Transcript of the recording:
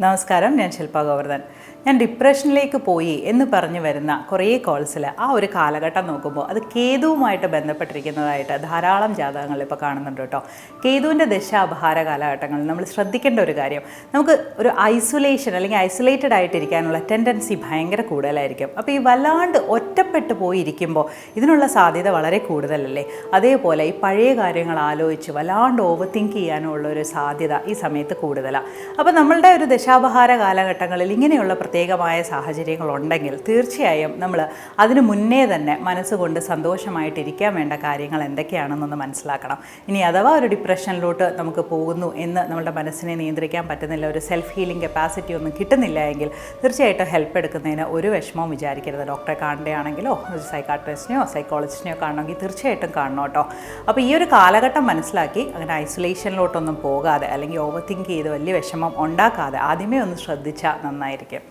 നമസ്കാരം, ഞാൻ ശില്പ ഗോവർദ്ധൻ. ഞാൻ ഡിപ്രഷനിലേക്ക് പോയി എന്ന് പറഞ്ഞു വരുന്ന കുറേ കോൾസിൽ ആ ഒരു കാലഘട്ടം നോക്കുമ്പോൾ അത് കേതുവുമായിട്ട് ബന്ധപ്പെട്ടിരിക്കുന്നതായിട്ട് ധാരാളം ജാതകങ്ങൾ ഇപ്പോൾ കാണുന്നുണ്ട് കേട്ടോ. കേതുവിൻ്റെ ദശാപഹാര കാലഘട്ടങ്ങളിൽ നമ്മൾ ശ്രദ്ധിക്കേണ്ട ഒരു കാര്യം, നമുക്ക് ഒരു ഐസൊലേഷൻ അല്ലെങ്കിൽ ഐസൊലേറ്റഡ് ആയിട്ടിരിക്കാനുള്ള ടെൻഡൻസി ഭയങ്കര കൂടുതലായിരിക്കും. അപ്പോൾ ഈ വല്ലാണ്ട് ഒറ്റപ്പെട്ടു പോയിരിക്കുമ്പോൾ ഇതിനുള്ള സാധ്യത വളരെ കൂടുതലല്ലേ. അതേപോലെ ഈ പഴയ കാര്യങ്ങൾ ആലോചിച്ച് വല്ലാണ്ട് ഓവർ തിങ്ക് ചെയ്യാനുള്ള ഒരു സാധ്യത ഈ സമയത്ത് കൂടുതലാണ്. അപ്പോൾ നമ്മളുടെ ഒരു ദശാപഹാര കാലഘട്ടങ്ങളിൽ ഇങ്ങനെയുള്ള പ്രത്യേകമായ സാഹചര്യങ്ങളുണ്ടെങ്കിൽ തീർച്ചയായും നമ്മൾ അതിനു മുന്നേ തന്നെ മനസ്സുകൊണ്ട് സന്തോഷമായിട്ടിരിക്കാൻ വേണ്ട കാര്യങ്ങൾ എന്തൊക്കെയാണെന്നൊന്ന് മനസ്സിലാക്കണം. ഇനി അഥവാ ഒരു ഡിപ്രഷനിലോട്ട് നമുക്ക് പോകുന്നു എന്ന് നമ്മുടെ മനസ്സിനെ നിയന്ത്രിക്കാൻ പറ്റുന്നില്ല, ഒരു സെൽഫ് ഹീലിംഗ് കപ്പാസിറ്റി ഒന്നും കിട്ടുന്നില്ല എങ്കിൽ തീർച്ചയായിട്ടും ഹെൽപ്പ് എടുക്കുന്നതിന് ഒരു വിഷമവും വിചാരിക്കരുത്. ഡോക്ടറെ കാണുകയാണെങ്കിലോ ഒരു സൈക്കാട്രിസ്റ്റിനെയോ സൈക്കോളജിസ്റ്റിനെയോ കാണണമെങ്കിൽ തീർച്ചയായിട്ടും കാണണം കേട്ടോ. അപ്പോൾ ഈ ഒരു കാലഘട്ടം മനസ്സിലാക്കി അങ്ങനെ ഐസൊലേഷനിലോട്ടൊന്നും പോകാതെ അല്ലെങ്കിൽ ഓവർ തിങ്ക് ചെയ്ത് വലിയ വിഷമം ഉണ്ടാക്കാതെ ആദ്യമേ ഒന്ന് ശ്രദ്ധിച്ചാൽ നന്നായിരിക്കും.